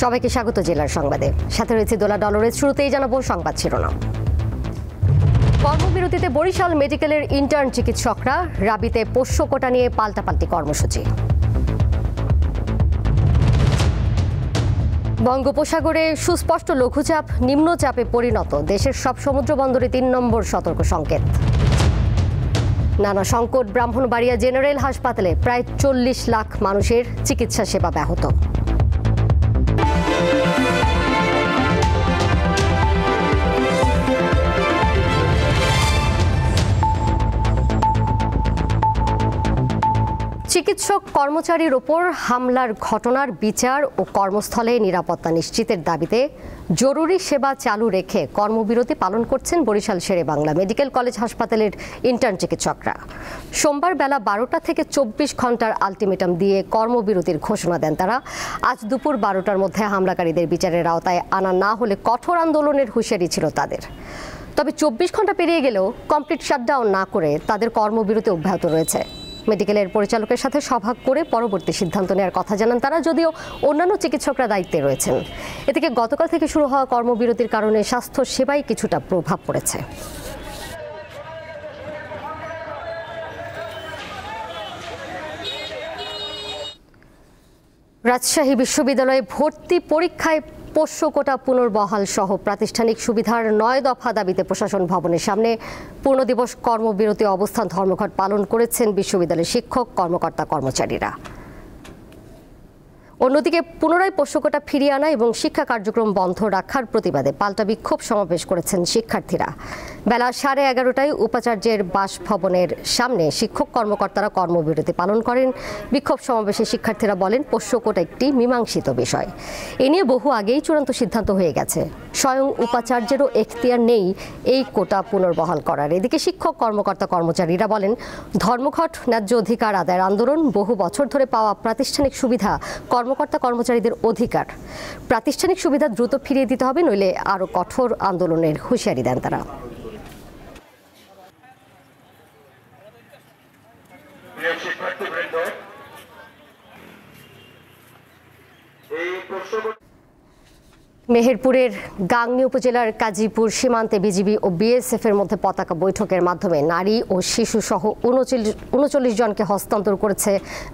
সবাইকে স্বাগত জেলার সংবাদে। সাথে রয়েছে দোলা ডলরের। শুরুতেই জানাবো সংবাদ শিরোনাম। কর্মবিরতিতে বরিশাল মেডিকেলের ইন্টার্ন চিকিৎসকরা, রাবিতে পোষ্য কোটা নিয়ে পাল্টাপাল্টি কর্মসূচি। বঙ্গোপসাগরে সুস্পষ্ট লঘুচাপ নিম্নচাপে পরিণত, দেশের সব সমুদ্র বন্দরে ৩ নম্বর সতর্ক সংকেত। নানা সংকট, ব্রাহ্মণবাড়িয়া জেনারেল হাসপাতালে প্রায় ৪০ লাখ মানুষের চিকিৎসা সেবা ব্যাহত। চিকিৎসক কর্মচারীর ওপর হামলার ঘটনার বিচার ও কর্মস্থলে নিরাপত্তা নিশ্চিতের দাবিতে জরুরি সেবা চালু রেখে কর্মবিরতি পালন করছেন বরিশাল শেরেবাংলা মেডিকেল কলেজ হাসপাতালের ইন্টার্ন চিকিৎসকরা। সোমবার বেলা ১২টা থেকে ২৪ ঘন্টার আলটিমেটাম দিয়ে কর্মবিরতির ঘোষণা দেন তারা। আজ দুপুর ১২টার মধ্যে হামলাকারীদের বিচারের আওতায় আনা না হলে কঠোর আন্দোলনের হুঁশিয়ারি ছিল তাদের। তবে ২৪ ঘন্টা পেরিয়ে গেলেও কমপ্লিট শাটডাউন না করে তাদের কর্মবিরতি অব্যাহত রয়েছে। মেডিকেলের পরিচালকের সাথে সভা করে পরবর্তী সিদ্ধান্ত নেওয়ার কথা জানান তারা, যদিও অন্যান্য চিকিৎসকরা দায়িত্বে রয়েছেন। এদিকে গতকাল থেকে শুরু হওয়া কর্মবিরতির কারণে স্বাস্থ্য সেবায় কিছুটা প্রভাব পড়েছে। রাজশাহী বিশ্ববিদ্যালয়ে ভর্তি পরীক্ষায় পোষ্য কোটা পুনর্বহাল সহ প্রাতিষ্ঠানিক সুবিধার ৯ দফা দাবিতে প্রশাসন ভবনের সামনে পূর্ণদিবস কর্মবিরতি অবস্থান ধর্মঘট পালন করেছেন বিশ্ববিদ্যালয়ের শিক্ষক, কর্মকর্তা, কর্মচারীরা। অন্যদিকে পুনরায় পোষ্য কোটা ফিরিয়ে আনা এবং শিক্ষা কার্যক্রম বন্ধ রাখার প্রতিবাদে পাল্টা বিক্ষোভ সমাবেশ করেছেন শিক্ষার্থীরা। বেলা 11:30টায় উপাচার্যের বাসভবনের সামনে শিক্ষক কর্মকর্তারা কর্মবিরতি পালন করেন। বিক্ষোভ সমাবেশে শিক্ষার্থীরা বলেন, পোষ্য কোটা একটি মীমাংসিত বিষয়, এ নিয়ে বহু আগেই চূড়ান্ত সিদ্ধান্ত হয়ে গেছে। স্বয়ং উপাচার্যেরও এখতিয়ার নেই এই কোটা পুনর্বহাল করার। এদিকে শিক্ষক, কর্মকর্তা, কর্মচারীরা বলেন, ধর্মঘট ন্যায্য অধিকার আদায়ের আন্দোলন, বহু বছর ধরে পাওয়া প্রাতিষ্ঠানিক সুবিধা কর্মকর্তা কর্মচারীদের অধিকার। প্রাতিষ্ঠানিক সুবিধা দ্রুত ফিরিয়ে দিতে হবে, নইলে আরও কঠোর আন্দোলনের হুঁশিয়ারি দেন তারা। মেহেরপুরের গাংনী উপজেলার কাজীপুর সীমান্তে বিজিবি ও বিএসএফ এর মধ্যে পতাকা বৈঠকের মাধ্যমে নারী ও শিশু সহ ৩৯ জনকে হস্তান্তর করেছে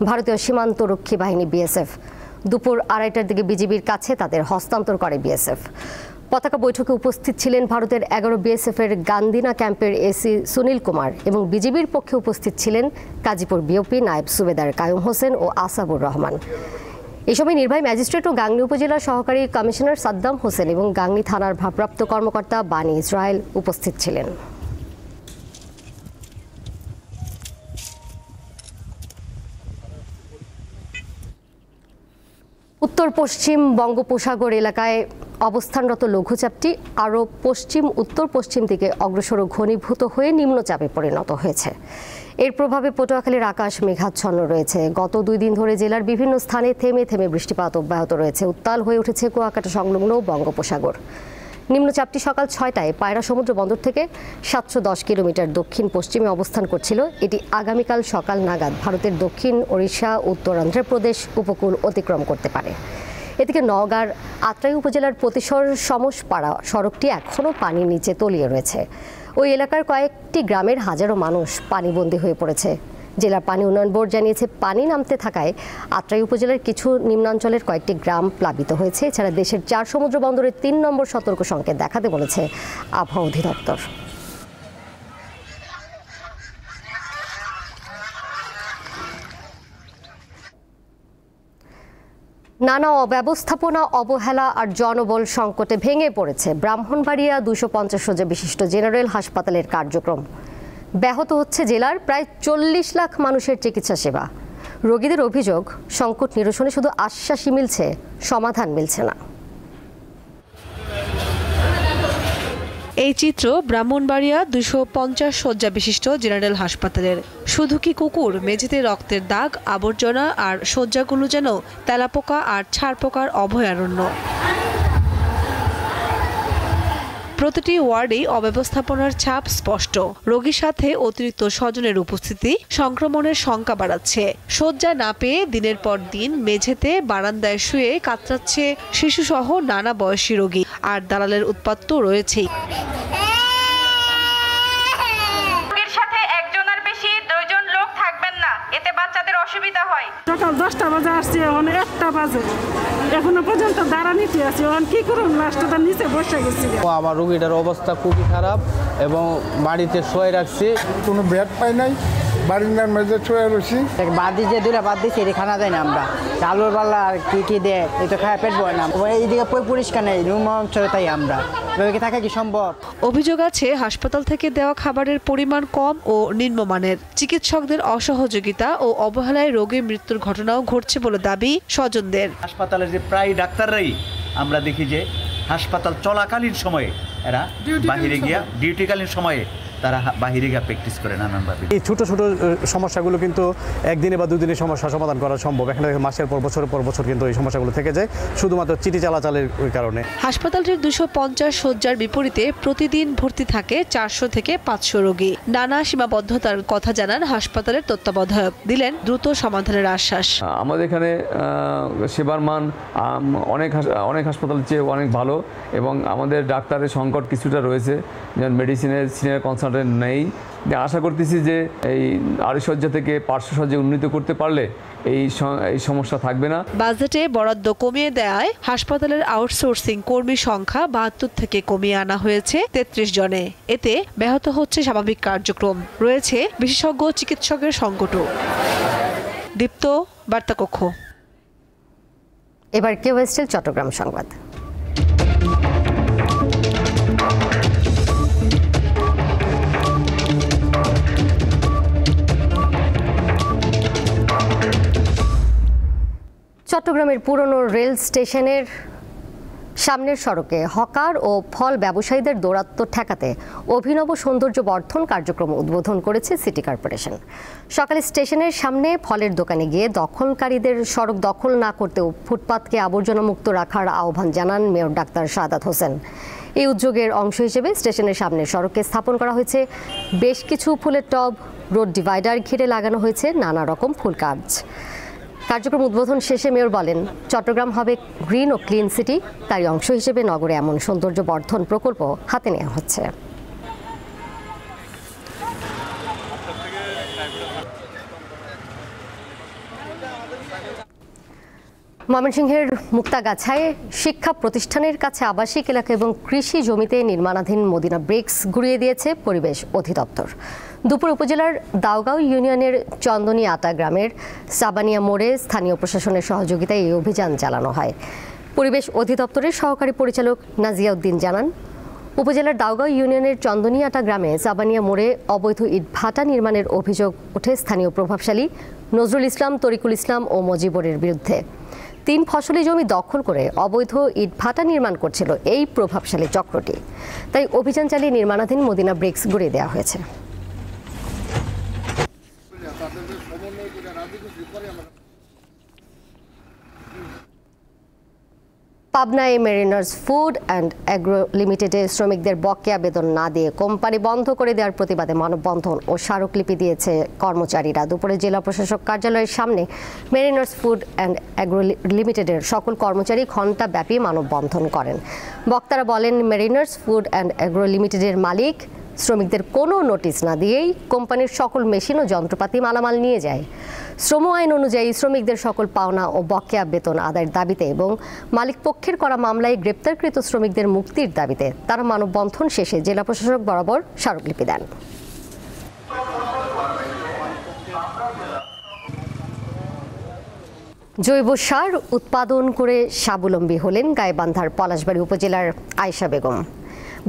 ভারতীয় সীমান্তরক্ষী বাহিনী বিএসএফ। দুপুর ২:৩০টার দিকে বিজিবির কাছে তাদের হস্তান্তর করে বিএসএফ। পতাকা বৈঠকে উপস্থিত ছিলেন ভারতের ১১ বিএসএফ এর গান্দিনা ক্যাম্পের এসি সুনীল কুমার এবং বিজিবির পক্ষে উপস্থিত ছিলেন কাজীপুর বিওপি নায়েব সুবেদার কায়ুম হোসেন ও আসাবুর রহমান। এই সময় নির্বাহী ম্যাজিস্ট্রেট ও গাংনী উপজেলার সহকারী কমিশনার সাদ্দাম হোসেন এবং গাংনী থানার ভারপ্রাপ্ত কর্মকর্তা বানি ইসরায়েল উপস্থিত ছিলেন। উত্তর পশ্চিম বঙ্গোপসাগর এলাকায় অবস্থানরত লঘুচাপটি আরও পশ্চিম উত্তর পশ্চিম দিকে অগ্রসর ও ঘনীভূত হয়ে নিম্নচাপে পরিণত হয়েছে। এর প্রভাবে পটুয়াখালীর আকাশ মেঘাচ্ছন্ন রয়েছে। গত ২ দিন ধরে জেলার বিভিন্ন স্থানে থেমে থেমে বৃষ্টিপাত অব্যাহত রয়েছে। উত্তাল হয়ে উঠেছে কুয়াকাটা সংলগ্ন বঙ্গোপসাগর। নিম্নচাপটি সকাল ৬টায় পায়রা সমুদ্র বন্দর থেকে ৭১০ কিলোমিটার দক্ষিণ পশ্চিমে অবস্থান করছিল। এটি আগামীকাল সকাল নাগাদ ভারতের দক্ষিণ ওড়িশা, উত্তর অন্ধ্রপ্রদেশ উপকূল অতিক্রম করতে পারে। এদিকে নওগাঁর আত্রাই উপজেলার প্রতিশর সমসপাড়া সড়কটি এখনও পানির নিচে তলিয়ে রয়েছে। ওই এলাকার কয়েকটি গ্রামের হাজারো মানুষ পানিবন্দী হয়ে পড়েছে। জেলা পানি উন্নয়ন বোর্ড জানিয়েছে, পানি নামতে থাকায় আত্রাই উপজেলার কিছু নিম্নাঞ্চলের কয়েকটি গ্রাম প্লাবিত হয়েছে। এছাড়া দেশের ৪ সমুদ্র বন্দরে ৩ নম্বর সতর্ক সংকেত দেখাতে বলেছে আবহাওয়া অধিদপ্তর। নানা অব্যবস্থাপনা, অবহেলা আর জনবল সংকটে ভেঙে পড়েছে ব্রাহ্মণবাড়িয়া ২৫০ শয্যা বিশিষ্ট জেনারেল হাসপাতালের কার্যক্রম। ব্যাহত হচ্ছে জেলার প্রায় ৪০ লাখ মানুষের চিকিৎসা সেবা। রোগীদের অভিযোগ, সংকট নিরসনে শুধু আশ্বাসই মিলছে, সমাধান মিলছে না। এই চিত্র ব্রাহ্মণবাড়িয়া ২৫০ শয্যা বিশিষ্ট জেনারেল হাসপাতালের। শুধু কি কুকুর, মেঝেতে রক্তের দাগ, আবর্জনা আর শয্যাগুলো যেন তেলাপোকা আর ছারপোকার অভয়ারণ্য। প্রতিটি ওয়ার্ডেই অব্যবস্থাপনার ছাপ স্পষ্ট। রোগীর সাথে অতিরিক্ত স্বজনের উপস্থিতি সংক্রমণের শঙ্কা বাড়াচ্ছে। শয্যা না পেয়ে দিনের পর দিন মেঝেতে বারান্দায় শুয়ে কাতরাচ্ছে শিশুসহ নানা বয়সী রোগী। আর দালালের উৎপাত তো রয়েছেই। অসুবিধা হয়। সকাল 10টা বাজে আসছি, এখন 1টা বাজে, এখনো পর্যন্ত দাঁড়ানিতে আছি। এখন কি করুন, লাস্টটা নিচে বসে গেছি। আমার রোগীটার অবস্থা খুবই খারাপ এবং বাড়িতে শুয়ে রাখছি, কোনো বেড পাই নাই, বারিন্দার মেঝে শুয়ে রয়েছি। বাদ দিয়ে দুটা বাদ দিচ্ছি, এটা খানা দেয় না আমরা। চালুর পাল্লা আর কি দেয়, এটা খায় পেট বয় না। এইদিকে পরিষ্কার নেই, রুম অঞ্চলে তাই আমরা থাকা কি সম্ভব। অভিযোগ আছে হাসপাতাল থেকে দেওয়া খাবারের পরিমাণ কম ও নিম্নমানের। চিকিৎসকদের অসহযোগিতা ও অবহেলায় রোগীর মৃত্যুর ঘটনাও ঘটছে বলে দাবি স্বজনদের। হাসপাতালের যে প্রায় ডাক্তাররাই আমরা দেখি যে হাসপাতাল চলাকালীন সময়ে এরা বাহিরে গিয়া ডিউটিকালীন সময়ে তারা বাহিরে গিয়ে প্র্যাকটিস করে নানানভাবে। এই ছোট ছোট সমস্যাগুলো কিন্তু একদিনে বা দুদিনে সমস্যা সমাধান করা সম্ভব। এখানে মাসের পর বছর কিন্তু এই সমস্যাগুলো থেকে যায় শুধুমাত্র চিঠি চালাচালের কারণে। হাসপাতালটির 250 শয্যার বিপরীতে প্রতিদিন ভর্তি থাকে 400 থেকে 500 রোগী। নানা সীমাবদ্ধতার কথা জানান হাসপাতালের তত্ত্বাবধায়ক, দিলেন দ্রুত সমাধানের আশ্বাস। আমাদের এখানে সেবার মান অনেক হাসপাতালের চেয়ে অনেক ভালো এবং আমাদের ডাক্তারের সংকট কিছুটা রয়েছে, যেমন মেডিসিনের সিনিয়র কনসালটেন্ট নেই। আশা করতেছি যে এই 250 শয্যা থেকে 500 শয্যা উন্নীত করতে পারলে এই সমস্যা থাকবে না। বাজেটে বরাদ্দ কমিয়ে দেওয়ায় হাসপাতালের আউটসোর্সিং কর্মীর সংখ্যা 72 থেকে কমিয়ে আনা হয়েছে 33 জনে। এতে ব্যাহত হচ্ছে স্বাভাবিক কার্যক্রম। রয়েছে বিশেষজ্ঞ চিকিৎসকের সংকটও। দীপ্ত, বার্তাকক্ষ। এবার কেওএসটিএল চট্টগ্রাম সংবাদ। চট্টগ্রামের পুরনো রেল স্টেশনের সামনের সড়কে হকার ও ফল ব্যবসায়ীদের দৌরাত্ম্য ঠেকাতে অভিনব সৌন্দর্য বর্ধন কার্যক্রম উদ্বোধন করেছে সিটি কর্পোরেশন। সকালে স্টেশনের সামনে ফলের দোকানে গিয়ে দখলকারীদের সড়ক দখল না করতেও ফুটপাতকে আবর্জনামুক্ত রাখার আহ্বান জানান মেয়র ডাক্তার সাদাত হোসেন। এই উদ্যোগের অংশ হিসেবে স্টেশনের সামনের সড়কে স্থাপন করা হয়েছে বেশ কিছু ফুলের টব, রোড ডিভাইডার ঘিরে লাগানো হয়েছে নানা রকম ফুল গাছ। কার্যক্রম উদ্বোধন শেষে মেয়র বলেন, চট্টগ্রাম হবে গ্রিন ও ক্লিন সিটি, তারই অংশ হিসেবে নগরে এমন সৌন্দর্য বর্ধন প্রকল্প হাতে নেওয়া হচ্ছে। ময়মনসিংহের মুক্তাগাছায় শিক্ষা প্রতিষ্ঠানের কাছে আবাসিক এলাকা এবং কৃষি জমিতে নির্মাণাধীন মদিনা ব্রিক্স ঘুরিয়ে দিয়েছে পরিবেশ অধিদপ্তর। দুপুর উপজেলার দাউগাঁও ইউনিয়নের চন্দনী আটা গ্রামের সাবানিয়া মোড়ে স্থানীয় প্রশাসনের সহযোগিতায় এই অভিযান চালানো হয়। পরিবেশ অধিদপ্তরের সহকারী পরিচালক নাজিয়া উদ্দিন জানান, উপজেলার দাউগাঁও ইউনিয়নের চন্দনিয়াটা গ্রামে সাবানিয়া মোড়ে অবৈধ ইটভাটা নির্মাণের অভিযোগ ওঠে স্থানীয় প্রভাবশালী নজরুল ইসলাম, তরিকুল ইসলাম ও মজিবরের বিরুদ্ধে। 3 ফসলি জমি দখল করে অবৈধ ইটভাটা নির্মাণ করছিল এই প্রভাবশালী চক্রটি। তাই অভিযান চালিয়ে নির্মাণাধীন মদিনা ব্রিক্স ঘুরিয়ে দেওয়া হয়েছে। পাবনায় মেরিনার্স ফুড অ্যান্ড অ্যাগ্রো লিমিটেডের শ্রমিকদের বকেয়া বেতন না দিয়ে কোম্পানি বন্ধ করে দেওয়ার প্রতিবাদে মানববন্ধন ও স্মারকলিপি দিয়েছে কর্মচারীরা। দুপুরে জেলা প্রশাসক কার্যালয়ের সামনে মেরিনার্স ফুড অ্যান্ড অ্যাগ্রো লিমিটেডের সকল কর্মচারী ঘণ্টাব্যাপী মানববন্ধন করেন। বক্তারা বলেন, মেরিনার্স ফুড অ্যান্ড অ্যাগ্রো লিমিটেডের মালিক শ্রমিকদের কোনো নোটিশ না দিয়েই কোম্পানির সকল মেশিন ও যন্ত্রপাতি মালামাল নিয়ে যায়। শ্রম আইন অনুযায়ী শ্রমিকদের সকল পাওনা ও বকেয়া বেতন আদায়ের দাবিতে এবং মালিক পক্ষের করা মামলায় গ্রেপ্তারকৃত শ্রমিকদের মুক্তির দাবিতে তারা মানববন্ধন শেষে জেলা প্রশাসক বরাবর স্মারকলিপি দেন। জৈব সার উৎপাদন করে স্বাবলম্বী হলেন গাইবান্ধার পলাশবাড়ী উপজেলার আয়েশা বেগম।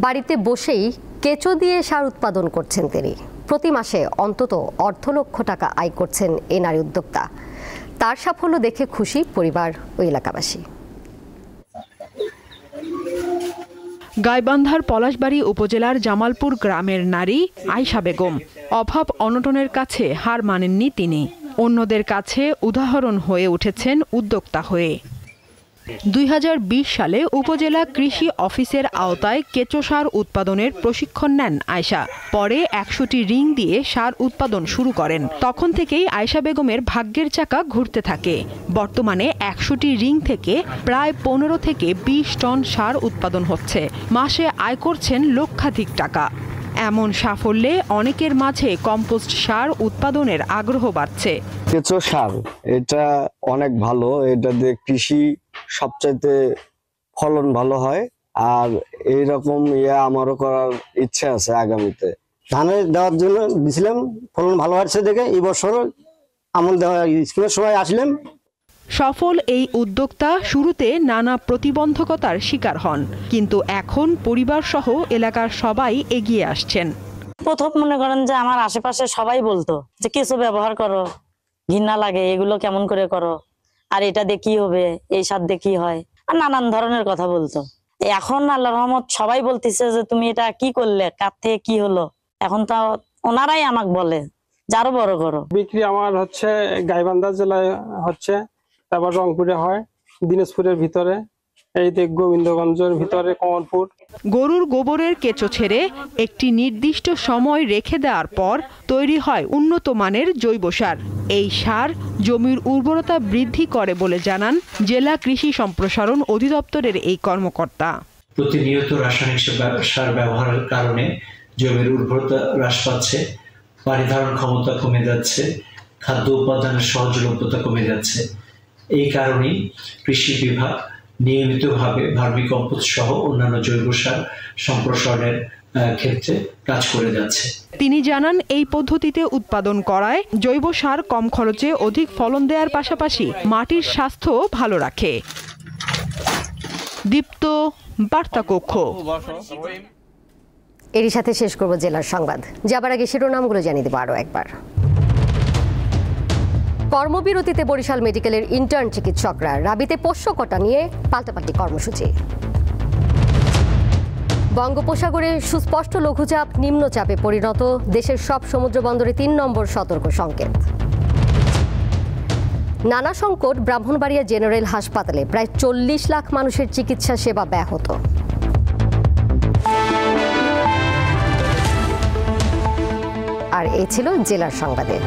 বাড়িতে বসেই কেঁচো দিয়ে সার উৎপাদন করছেন তিনি। প্রতি মাসে অন্তত অর্ধলক্ষ টাকা আয় করছেন এই নারী উদ্যোক্তা। তার সাফল্য দেখে খুশি পরিবার ও এলাকাবাসী। গাইবান্ধার পলাশবাড়ী উপজেলার জামালপুর গ্রামের নারী আয়েশা বেগম অভাব অনটনের কাছে হার মানেননি তিনি। অন্যদের কাছে উদাহরণ হয়ে উঠেছেন উদ্যোক্তা হয়ে। 2020 সালে উপজেলা কৃষি অফিসের আওতায় কেঁচো সার উৎপাদনের প্রশিক্ষণ নেন আয়শা। পরে 100টি রিং দিয়ে সার উৎপাদন শুরু করেন। তখন থেকেই আয়শা বেগমের ভাগ্যের চাকা ঘুরতে থাকে। বর্তমানে 100টি রিং থেকে প্রায় 15 থেকে 20 টন সার উৎপাদন হচ্ছে। মাসে আয় করছেন লক্ষাধিক টাকা। এমন সাফল্যে অনেকের মাঝে কম্পোস্ট সার উৎপাদনের আগ্রহ বাড়ছে। কেঁচো সার এটা অনেক ভালো, এটা দিয়ে কৃষি সবচাইতে ফলন ভালো হয়, আর এইরকম আমারও করার ইচ্ছে আছে আগামীতে। ধানে দেওয়ার জন্য দিছিলাম, ফলন ভালো হচ্ছে দেখে এই বছর আমন দেওয়া স্কুলের সময় আসলাম। সফল এই উদ্যোক্তা শুরুতে নানা প্রতিবন্ধকতার শিকার হন, কিন্তু এখন পরিবার সহ এলাকার সবাই এগিয়ে আসছেন। প্রথম মনে করেন যে আমার আশেপাশে সবাই বলতো যে কিছু ব্যবহার করো, ঘৃণা লাগে, এগুলো কেমন করে করো, আর এটা দিয়ে কি হবে, এই সার দিয়ে কি হয়, আর নানান ধরনের কথা বলতো। এখন আল্লাহর রহমত সবাই বলতেছে যে তুমি এটা কি করলে, কার থেকে কি হলো। এখন তো ওনারাই আমাকে বলে যে আরো বড় করো। বিক্রি আমার হচ্ছে গাইবান্ধা জেলায় হচ্ছে, তারপর রংপুরে হয়, দিনাজপুরের ভিতরে, এই দিক গোবিন্দগঞ্জের ভিতরে, কমলপুর। গরুর গোবরের কেঁচো ছেড়ে একটি নির্দিষ্ট সময় রেখে দেওয়ার পর তৈরি হয় উন্নত মানের জৈব সার। এই সার জমির উর্বরতা বৃদ্ধি করে বলে জানান জেলা কৃষি সম্প্রসারণ অধিদপ্তরের এই কর্মকর্তা। প্রতিনিয়ত রাসায়নিক সার ব্যবহারের কারণে জমির উর্বরতা হ্রাস পাচ্ছে, পানি ধারণ ক্ষমতা কমে যাচ্ছে, খাদ্য উৎপাদনের সহজলভ্যতা কমে যাচ্ছে। এই কারণেই কৃষি বিভাগ নিয়মিতভাবে ভার্মি কম্পোস্ট সহ অন্যান্য জৈব সার সম্প্রসারণের ক্ষেত্রে কাজ করে যাচ্ছে। তিনি জানান এই পদ্ধতিতে উৎপাদন করায় জৈব সার কম খরচে অধিক ফলন দেওয়ার পাশাপাশি মাটির স্বাস্থ্য ভালো রাখে। দীপ্ত, বার্তা কক্ষ। এরই সাথে শেষ করব জেলার সংবাদ। যাবার আগে শিরোনামগুলো জানিয়ে দেবো আরও একবার। কর্মবিরতিতে বরিশাল মেডিকেলের ইন্টার্ন চিকিৎসকরা, রাবিতে পোষ্য কটা নিয়ে পাল্টাপাল্টি কর্মসূচি। বঙ্গোপসাগরে সুস্পষ্ট লঘুচাপ নিম্নচাপে পরিণত, দেশের সব সমুদ্র বন্দরে 3 নম্বর সতর্ক সংকেত। নানা সংকট, ব্রাহ্মণবাড়িয়া জেনারেল হাসপাতালে প্রায় 40 লাখ মানুষের চিকিৎসা সেবা ব্যাহত। আর এ ছিল জেলার সংবাদে।